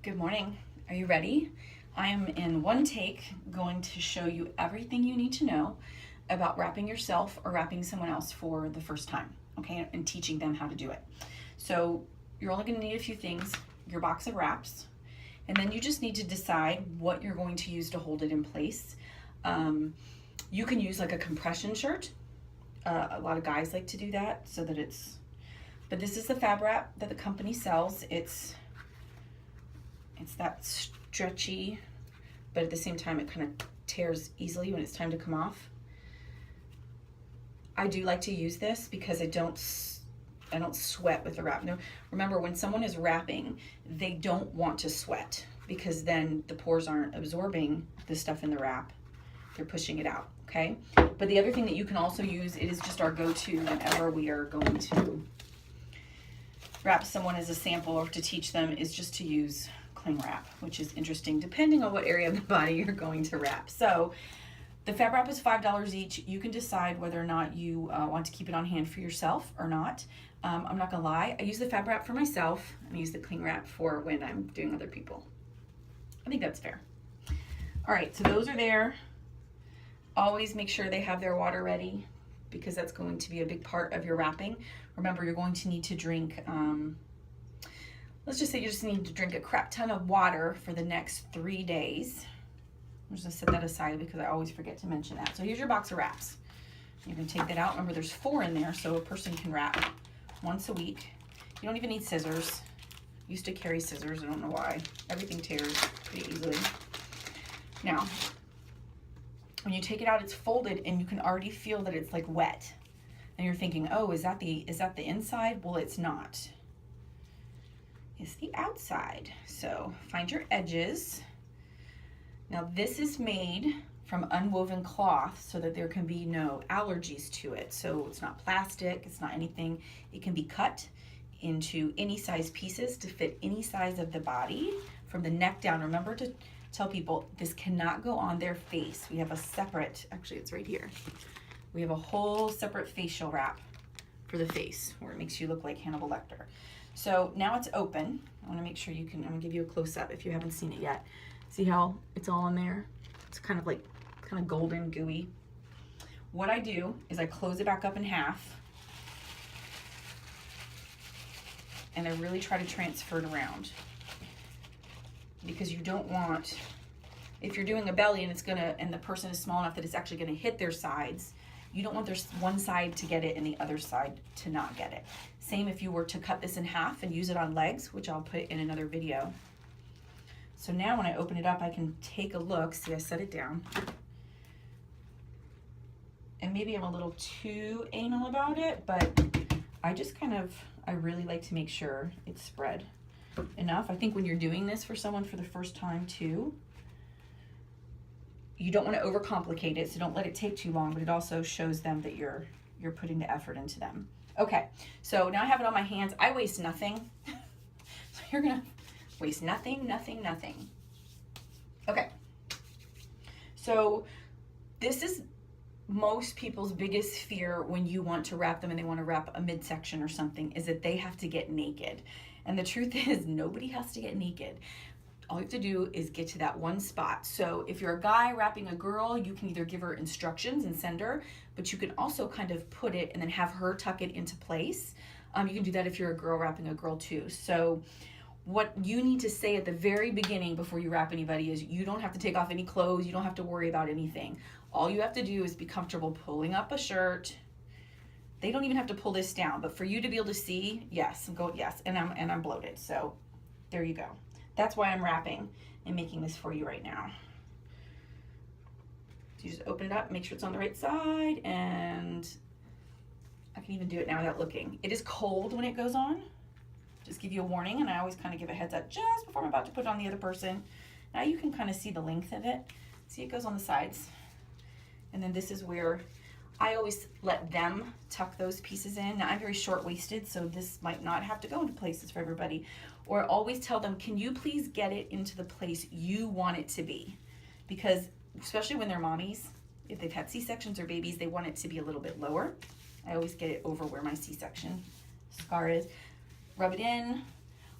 Good morning. Are you ready? I am in one take going to show you everything you need to know about wrapping yourself or wrapping someone else for the first time, okay, and teaching them how to do it. So you're only going to need a few things, your box of wraps, and then you just need to decide what you're going to use to hold it in place. You can use like a compression shirt. A lot of guys like to do that so that but this is the fab wrap that the company sells. It's that stretchy, but at the same time it kind of tears easily when it's time to come off. I do like to use this because I don't sweat with the wrap. No, remember, when someone is wrapping, they don't want to sweat because then the pores aren't absorbing the stuff in the wrap. They're pushing it out, okay? But the other thing that you can also use, it is just our go-to whenever we are going to wrap someone as a sample or to teach them, is just to use cling wrap, which is interesting depending on what area of the body you're going to wrap. So the fab wrap is $5 each. You can decide whether or not you want to keep it on hand for yourself or not. I'm not gonna lie, I use the fab wrap for myself and I use the cling wrap for when I'm doing other people. I think that's fair. All right, so those are there. Always make sure they have their water ready because that's going to be a big part of your wrapping. Remember, you're going to need to drink, let's just say you just need to drink a crap ton of water for the next 3 days. I'm just gonna set that aside because I always forget to mention that. So here's your box of wraps. You can take that out. Remember, there's 4 in there, so a person can wrap once a week. You don't even need scissors. Used to carry scissors, I don't know why. Everything tears pretty easily. Now, when you take it out, it's folded and you can already feel that it's like wet. And you're thinking, oh, is that the inside? Well, it's not. It's the outside. So find your edges. Now this is made from unwoven cloth so that there can be no allergies to it. So it's not plastic, it's not anything. It can be cut into any size pieces to fit any size of the body from the neck down. Remember to tell people this cannot go on their face. We have a separate, actually it's right here. We have a whole separate facial wrap for the face where it makes you look like Hannibal Lecter. So now it's open. I want to make sure you can, I'm going to give you a close-up if you haven't seen it yet. See how it's all in there? It's kind of golden, gooey. What I do is I close it back up in half and I really try to transfer it around because you don't want, if you're doing a belly and the person is small enough that it's actually going to hit their sides, you don't want there's one side to get it and the other side to not get it. Same if you were to cut this in half and use it on legs, which I'll put in another video. So now when I open it up, I can take a look. See, I set it down. And maybe I'm a little too anal about it, but I just I really like to make sure it's spread enough. I think when you're doing this for someone for the first time too, you don't want to overcomplicate it, so don't let it take too long, but it also shows them that you're putting the effort into them. Okay, so now I have it on my hands. I waste nothing. So you're gonna waste nothing, nothing, nothing. Okay, so this is most people's biggest fear when you want to wrap them and they want to wrap a midsection or something, is that they have to get naked. And the truth is, nobody has to get naked. All you have to do is get to that one spot. So if you're a guy wrapping a girl, you can either give her instructions and send her, but you can also kind of put it and then have her tuck it into place. You can do that if you're a girl wrapping a girl too. So what you need to say at the very beginning before you wrap anybody is you don't have to take off any clothes. You don't have to worry about anything. All you have to do is be comfortable pulling up a shirt. They don't even have to pull this down, but for you to be able to see, yes, and I'm bloated. So there you go. That's why I'm wrapping and making this for you right now. So you just open it up, make sure it's on the right side, and I can even do it now without looking. It is cold when it goes on. Just give you a warning, and I always kind of give a heads up just before I'm about to put it on the other person. Now you can kind of see the length of it. See, it goes on the sides. And then this is where I always let them tuck those pieces in. Now I'm very short-waisted, so this might not have to go into places for everybody. Or always tell them, can you please get it into the place you want it to be? Because especially when they're mommies, if they've had C-sections or babies, they want it to be a little bit lower. I always get it over where my C-section scar is. Rub it in.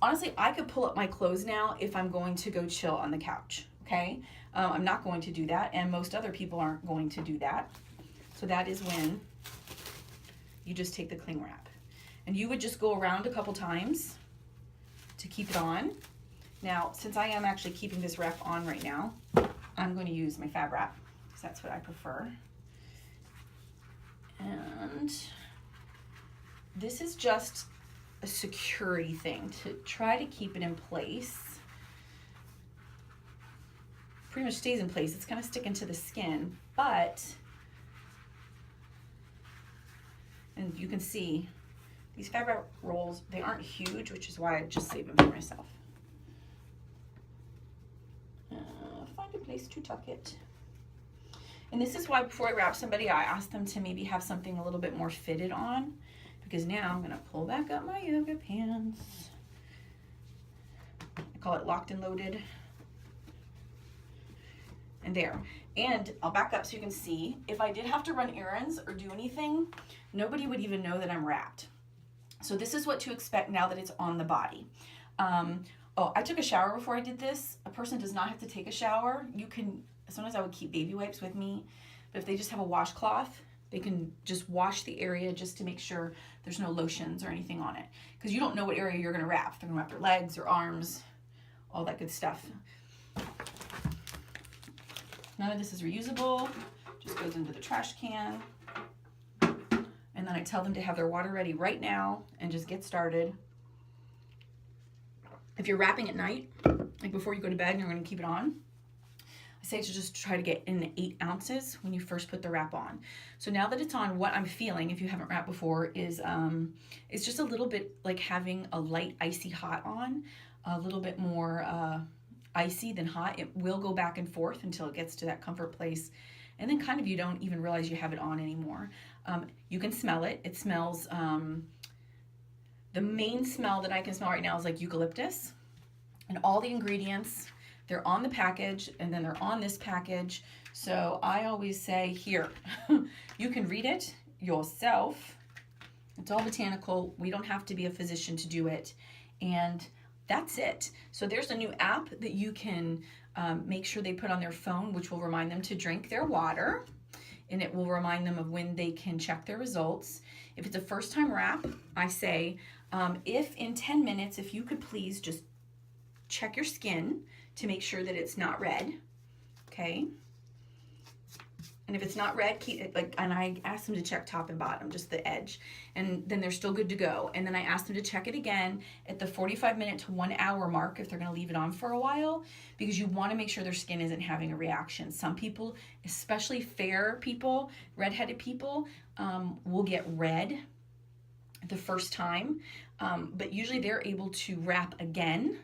Honestly, I could pull up my clothes now if I'm going to go chill on the couch, okay? I'm not going to do that, and most other people aren't going to do that. So that is when you just take the cling wrap. And you would just go around a couple times to keep it on. Now, since I am actually keeping this wrap on right now, I'm going to use my fab wrap because that's what I prefer. And this is just a security thing to try to keep it in place. Pretty much stays in place. It's kind of sticking to the skin, but, and you can see these fab wrap rolls, they aren't huge, which is why I just save them for myself. Find a place to tuck it. And this is why before I wrap somebody, I ask them to maybe have something a little bit more fitted on, because now I'm gonna pull back up my yoga pants. I call it locked and loaded. And there. And I'll back up so you can see, if I did have to run errands or do anything, nobody would even know that I'm wrapped. So this is what to expect now that it's on the body. Oh, I took a shower before I did this. A person does not have to take a shower. You can, sometimes I would keep baby wipes with me, but if they just have a washcloth, they can just wash the area just to make sure there's no lotions or anything on it. Because you don't know what area you're gonna wrap. They're gonna wrap your legs, your arms, all that good stuff. None of this is reusable, just goes into the trash can. And then I tell them to have their water ready right now and just get started. If you're wrapping at night, like before you go to bed and you're gonna keep it on, I say to just try to get in 8 ounces when you first put the wrap on. So now that it's on, what I'm feeling, if you haven't wrapped before, is it's just a little bit like having a light icy hot on, a little bit more icy than hot. It will go back and forth until it gets to that comfort place. And then kind of you don't even realize you have it on anymore. You can smell it. It smells, the main smell that I can smell right now is like eucalyptus. And all the ingredients, they're on the package and then they're on this package. So I always say, here, you can read it yourself. It's all botanical. We don't have to be a physician to do it. And that's it. So there's a new app that you can make sure they put on their phone, which will remind them to drink their water. And it will remind them of when they can check their results. If it's a first time wrap, I say, if in 10 minutes, if you could please just check your skin to make sure that it's not red, okay? And if it's not red, keep it like, and I ask them to check top and bottom, just the edge, and then they're still good to go. And then I ask them to check it again at the 45-minute to 1 hour mark if they're gonna leave it on for a while, because you wanna make sure their skin isn't having a reaction. Some people, especially fair people, redheaded people, will get red the first time, but usually they're able to wrap again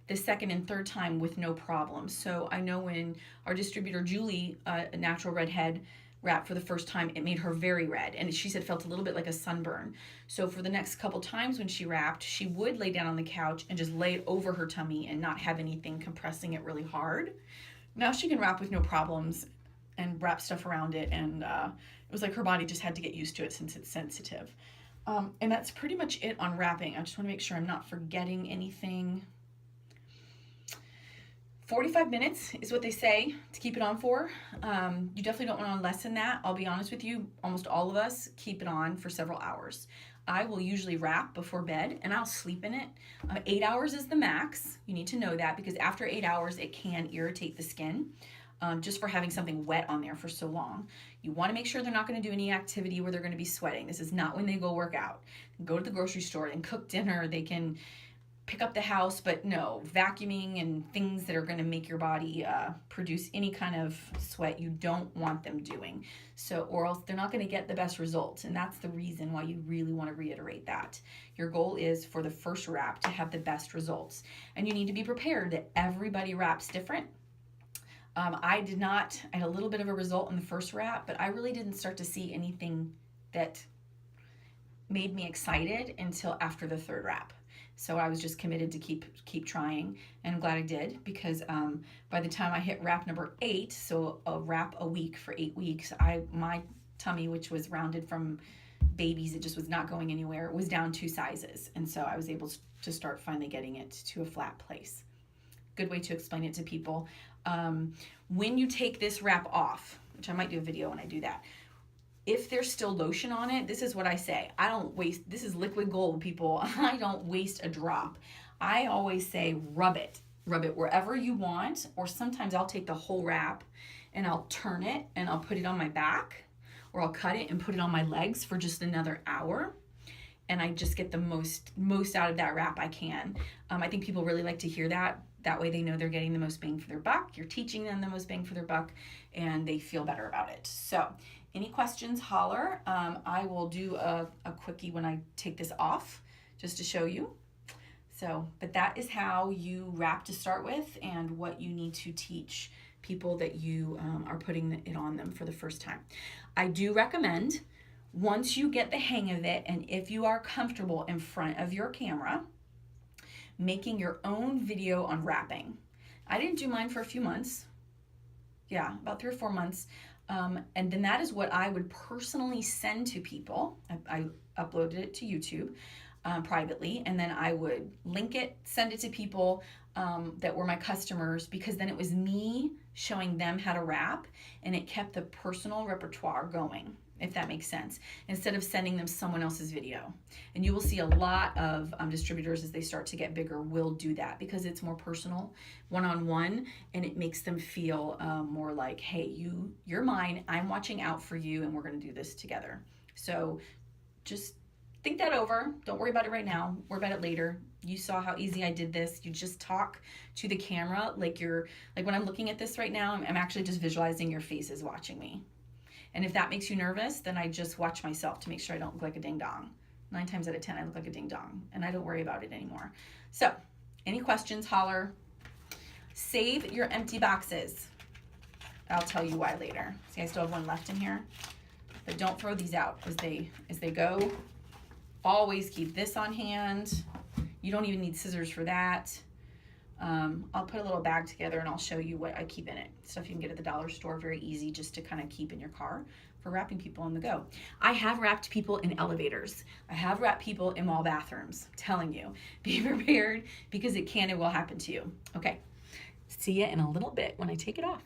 the second and third time with no problem. So I know when our distributor Julie, a natural redhead, wrapped for the first time, it made her very red, and she said it felt a little bit like a sunburn. So for the next couple times when she wrapped, she would lay down on the couch and just lay it over her tummy and not have anything compressing it really hard. Now she can wrap with no problems and wrap stuff around it, and it was like her body just had to get used to it since it's sensitive. And that's pretty much it on wrapping. I just want to make sure I'm not forgetting anything. 45 minutes is what they say to keep it on for. You definitely don't want on less than that. I'll be honest with you, almost all of us keep it on for several hours. I will usually wrap before bed and I'll sleep in it. 8 hours is the max. You need to know that because after 8 hours, it can irritate the skin just for having something wet on there for so long. You want to make sure they're not going to do any activity where they're going to be sweating. This is not when they go work out. Go to the grocery store and cook dinner. They can pick up the house, but no, vacuuming and things that are going to make your body produce any kind of sweat, you don't want them doing. So, or else they're not going to get the best results. And that's the reason why you really want to reiterate that. Your goal is for the first wrap to have the best results. And you need to be prepared that everybody wraps different. I had a little bit of a result in the first wrap, but I really didn't start to see anything that made me excited until after the third wrap. So I was just committed to keep trying, and I'm glad I did, because by the time I hit wrap number 8, so a wrap a week for 8 weeks, my tummy, which was rounded from babies. It just was not going anywhere. It was down 2 sizes. And so I was able to start finally getting it to a flat place. Good way to explain it to people. When you take this wrap off, which I might do a video when I do that, if there's still lotion on it, this is what I say. I don't waste, this is liquid gold, people. I don't waste a drop. I always say rub it. Rub it wherever you want, or sometimes I'll take the whole wrap and I'll turn it and I'll put it on my back, or I'll cut it and put it on my legs for just another hour. And I just get the most out of that wrap I can. I think people really like to hear that. That way they know they're getting the most bang for their buck. You're teaching them the most bang for their buck, and they feel better about it. So any questions, holler. I will do a quickie when I take this off just to show you. So, but that is how you wrap to start with, and what you need to teach people that you are putting it on them for the first time. I do recommend, once you get the hang of it, and if you are comfortable in front of your camera, making your own video on wrapping. I didn't do mine for a few months. Yeah, about 3 or 4 months. And then that is what I would personally send to people. I uploaded it to YouTube privately, and then I would link it, send it to people that were my customers, because then it was me showing them how to wrap, and it kept the personal repertoire going, if that makes sense, instead of sending them someone else's video. And you will see a lot of distributors, as they start to get bigger, will do that, because it's more personal, one-on-one, and it makes them feel more like, hey, you're mine, I'm watching out for you, and we're going to do this together. So just think that over. Don't worry about it right now. Worry about it later. You saw how easy I did this. You just talk to the camera like when I'm looking at this right now, I'm actually just visualizing your faces watching me. And if that makes you nervous, then I just watch myself to make sure I don't look like a ding dong. 9 times out of 10, I look like a ding dong, and I don't worry about it anymore. So, any questions, holler. Save your empty boxes. I'll tell you why later. See, I still have one left in here, but don't throw these out as they go. Always keep this on hand. You don't even need scissors for that. I'll put a little bag together and I'll show you what I keep in it. Stuff you can get at the dollar store, very easy just to kind of keep in your car for wrapping people on the go. I have wrapped people in elevators. I have wrapped people in mall bathrooms. I'm telling you, be prepared, because it can and will happen to you. Okay, see you in a little bit when I take it off.